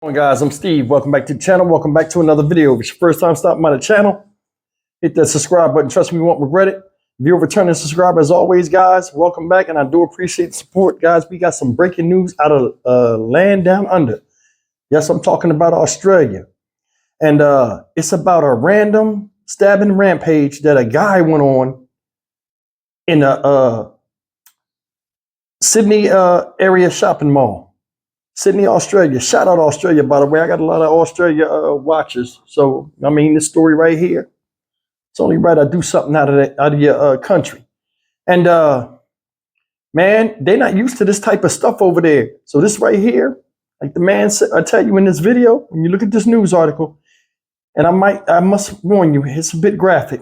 Hey guys, I'm Steve. Welcome back to the channel. Welcome back to another video. If it's your first time stopping by the channel, hit that subscribe button. Trust me, you won't regret it. If you're a returning subscriber, as always, guys, welcome back, and I do appreciate the support. Guys, we got some breaking news out of land down under. Yes, I'm talking about Australia. And it's about a random stabbing rampage that a guy went on in a Sydney area shopping mall. Sydney, Australia. Shout out Australia, by the way. I got a lot of Australia watchers. So, I mean, this story right here, it's only right I do something out of your country. And, man, they're not used to this type of stuff over there. So this right here, like the man said, I tell you in this video, when you look at this news article, and I must warn you, it's a bit graphic.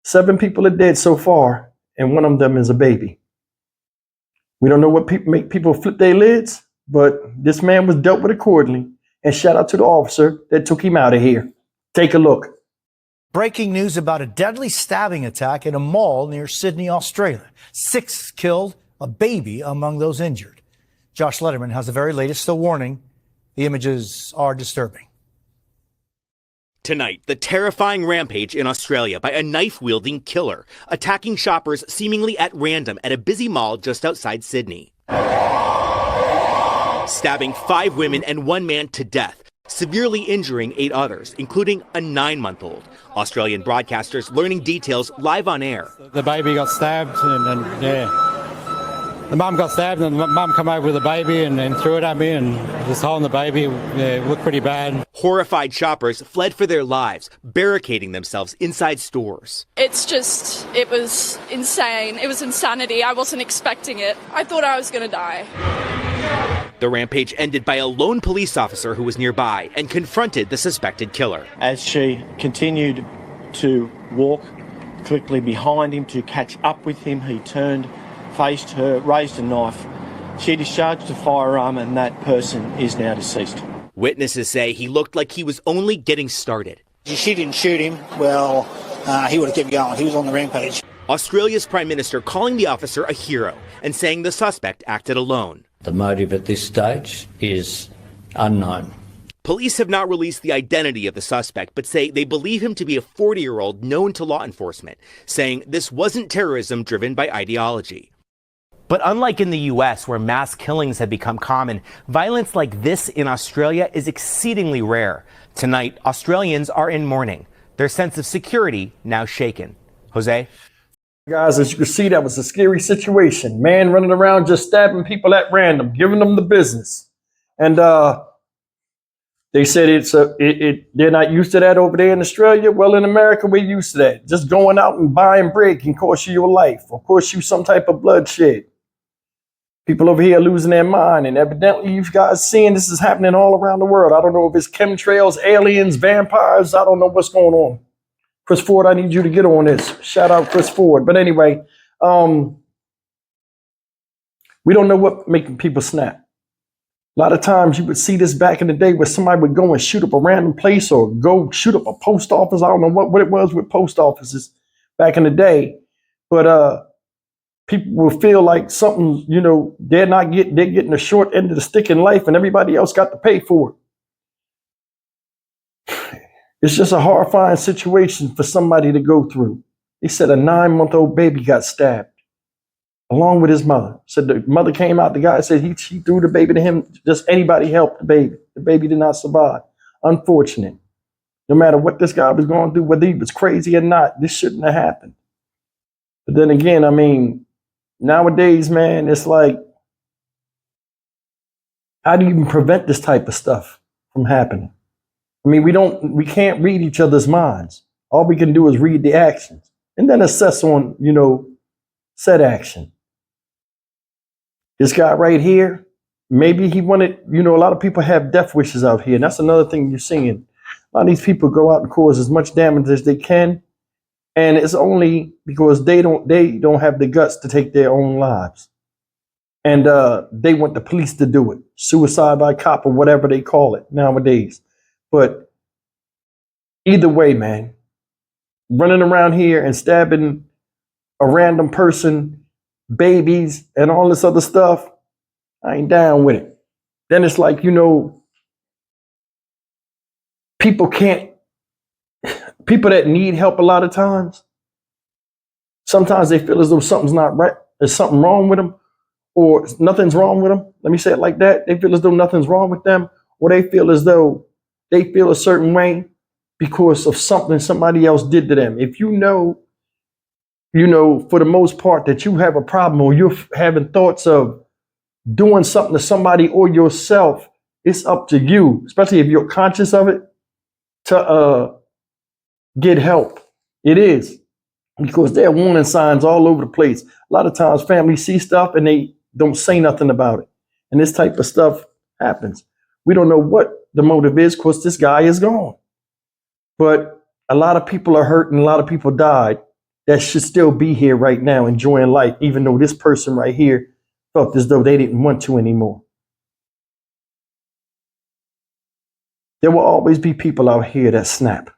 7 people are dead so far, and one of them is a baby. We don't know what make people flip their lids, but this man was dealt with accordingly. And shout out to the officer that took him out of here. Take a look. Breaking news about a deadly stabbing attack in a mall near Sydney, Australia. 6 killed, a baby among those injured. Josh Letterman has the very latest, a warning. The images are disturbing. Tonight, the terrifying rampage in Australia by a knife-wielding killer, attacking shoppers seemingly at random at a busy mall just outside Sydney. Stabbing 5 women and 1 man to death, severely injuring 8 others, including a 9-month-old. Australian broadcasters learning details live on air. The baby got stabbed and the mum got stabbed and the mum come over with the baby and threw it at me and was holding the baby. It looked pretty bad. Horrified shoppers fled for their lives, barricading themselves inside stores. It was insane. It was insanity. I wasn't expecting it. I thought I was going to die. The rampage ended by a lone police officer who was nearby and confronted the suspected killer. As she continued to walk quickly behind him to catch up with him, he turned, faced her, raised a knife. She discharged a firearm and that person is now deceased. Witnesses say he looked like he was only getting started. If she didn't shoot him, well, he would have kept going. He was on the rampage. Australia's Prime Minister calling the officer a hero and saying the suspect acted alone. The motive at this stage is unknown. Police have not released the identity of the suspect, but say they believe him to be a 40-year-old known to law enforcement, saying this wasn't terrorism driven by ideology. But unlike in the U.S., where mass killings have become common, violence like this in Australia is exceedingly rare. Tonight, Australians are in mourning, their sense of security now shaken. Jose? Guys, as you can see, that was a scary situation. Man running around just stabbing people at random, giving them the business. And they said they're not used to that over there in Australia. Well, in America, we're used to that. Just going out and buying bread can cost you your life or cost you some type of bloodshed. People over here are losing their mind. And evidently, you guys seeing this is happening all around the world. I don't know if it's chemtrails, aliens, vampires. I don't know what's going on. Chris Ford, I need you to get on this. Shout out Chris Ford. But anyway, we don't know what making people snap. A lot of times you would see this back in the day where somebody would go and shoot up a random place or go shoot up a post office. I don't know what it was with post offices back in the day. But people will feel like something, they're getting the short end of the stick in life and everybody else got to pay for it. It's just a horrifying situation for somebody to go through. They said a 9-month-old baby got stabbed along with his mother. Said the mother came out. The guy said he threw the baby to him. Just anybody helped the baby. The baby did not survive. Unfortunate. No matter what this guy was going through, whether he was crazy or not, this shouldn't have happened. But then again, I mean, nowadays, man, it's like, how do you even prevent this type of stuff from happening? I mean, we can't read each other's minds. All we can do is read the actions and then assess on, said action. This guy right here, maybe he wanted, a lot of people have death wishes out here. And that's another thing you're seeing. A lot of these people go out and cause as much damage as they can. And it's only because they don't have the guts to take their own lives. And they want the police to do it. Suicide by cop or whatever they call it nowadays. But either way, man, running around here and stabbing a random person, babies, and all this other stuff, I ain't down with it. Then it's like, people that need help a lot of times, sometimes they feel as though something's not right, there's something wrong with them, or nothing's wrong with them. Let me say it like that. They feel as though nothing's wrong with them, or they feel as though they feel a certain way because of something somebody else did to them. If you know, for the most part that you have a problem or you're having thoughts of doing something to somebody or yourself, it's up to you, especially if you're conscious of it, to get help. It is, because there are warning signs all over the place. A lot of times families see stuff and they don't say nothing about it. And this type of stuff happens. We don't know what the motive is because this guy is gone. But a lot of people are hurt and a lot of people died that should still be here right now enjoying life, even though this person right here felt as though they didn't want to anymore. There will always be people out here that snap.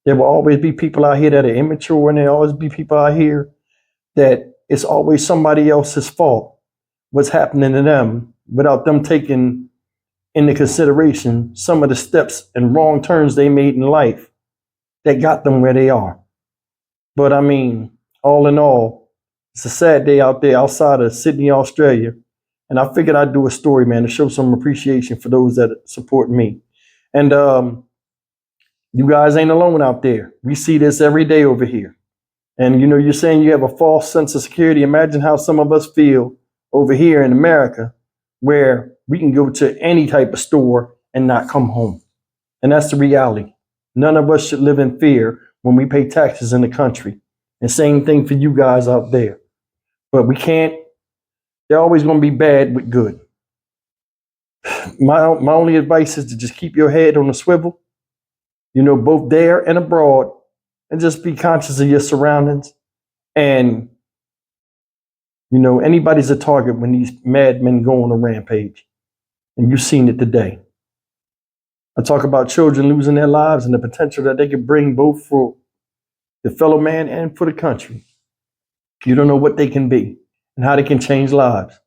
There will always be people out here that are immature, and there will always be people out here that it's always somebody else's fault what's happening to them without them taking into consideration some of the steps and wrong turns they made in life that got them where they are. But I mean, all in all, it's a sad day out there outside of Sydney, Australia. And I figured I'd do a story, man, to show some appreciation for those that support me. And you guys ain't alone out there. We see this every day over here. And you're saying you have a false sense of security. Imagine how some of us feel over here in America, where we can go to any type of store and not come home. And that's the reality. None of us should live in fear when we pay taxes in the country. And same thing for you guys out there. But we can't, they're always going to be bad with good. My only advice is to just keep your head on the swivel, both there and abroad, and just be conscious of your surroundings. And, anybody's a target when these madmen go on a rampage. And you've seen it today. I talk about children losing their lives and the potential that they could bring both for the fellow man and for the country. You don't know what they can be and how they can change lives,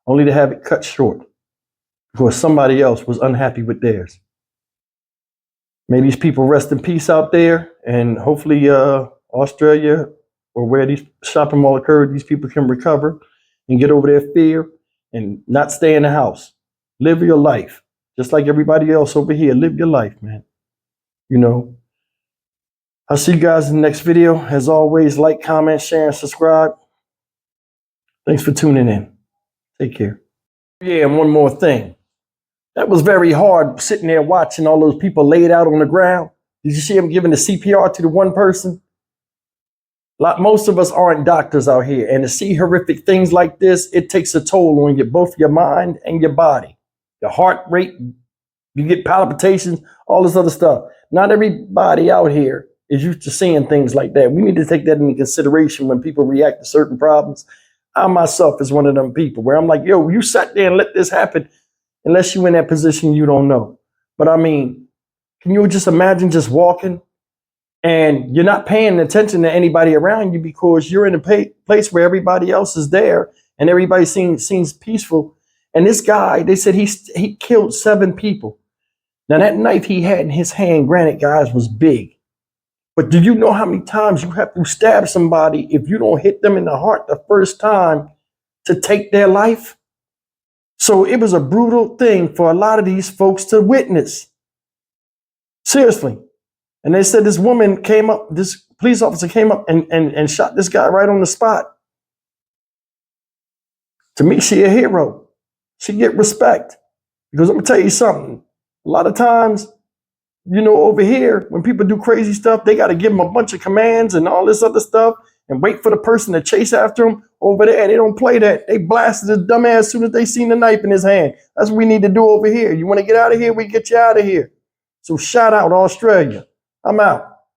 only to have it cut short because somebody else was unhappy with theirs. May these people rest in peace out there, and hopefully Australia, or where these shopping mall occurred, these people can recover and get over their fear and not stay in the house. Live your life. Just like everybody else over here, live your life, man. I'll see you guys in the next video. As always, like, comment, share, and subscribe. Thanks for tuning in. Take care. Yeah, and one more thing. That was very hard sitting there watching all those people laid out on the ground. Did you see them giving the CPR to the one person? Most of us aren't doctors out here. And to see horrific things like this, it takes a toll on both your mind and your body. Your heart rate, you get palpitations, all this other stuff. Not everybody out here is used to seeing things like that. We need to take that into consideration when people react to certain problems. I myself is one of them people where I'm like, yo, you sat there and let this happen. Unless you're in that position, you don't know. But I mean, can you just imagine just walking and you're not paying attention to anybody around you because you're in a place where everybody else is there and everybody seems peaceful. And this guy, they said he killed 7 people. Now that knife he had in his hand, granted, guys, was big. But do you know how many times you have to stab somebody if you don't hit them in the heart the first time to take their life? So it was a brutal thing for a lot of these folks to witness. Seriously. And they said this woman came up, this police officer came up and shot this guy right on the spot. To me, she a hero. She get respect. Because I'm going to tell you something. A lot of times, over here, when people do crazy stuff, they got to give them a bunch of commands and all this other stuff and wait for the person to chase after them. Over there, they don't play that. They blasted his dumb ass as soon as they seen the knife in his hand. That's what we need to do over here. You want to get out of here? We get you out of here. So shout out Australia. I'm out.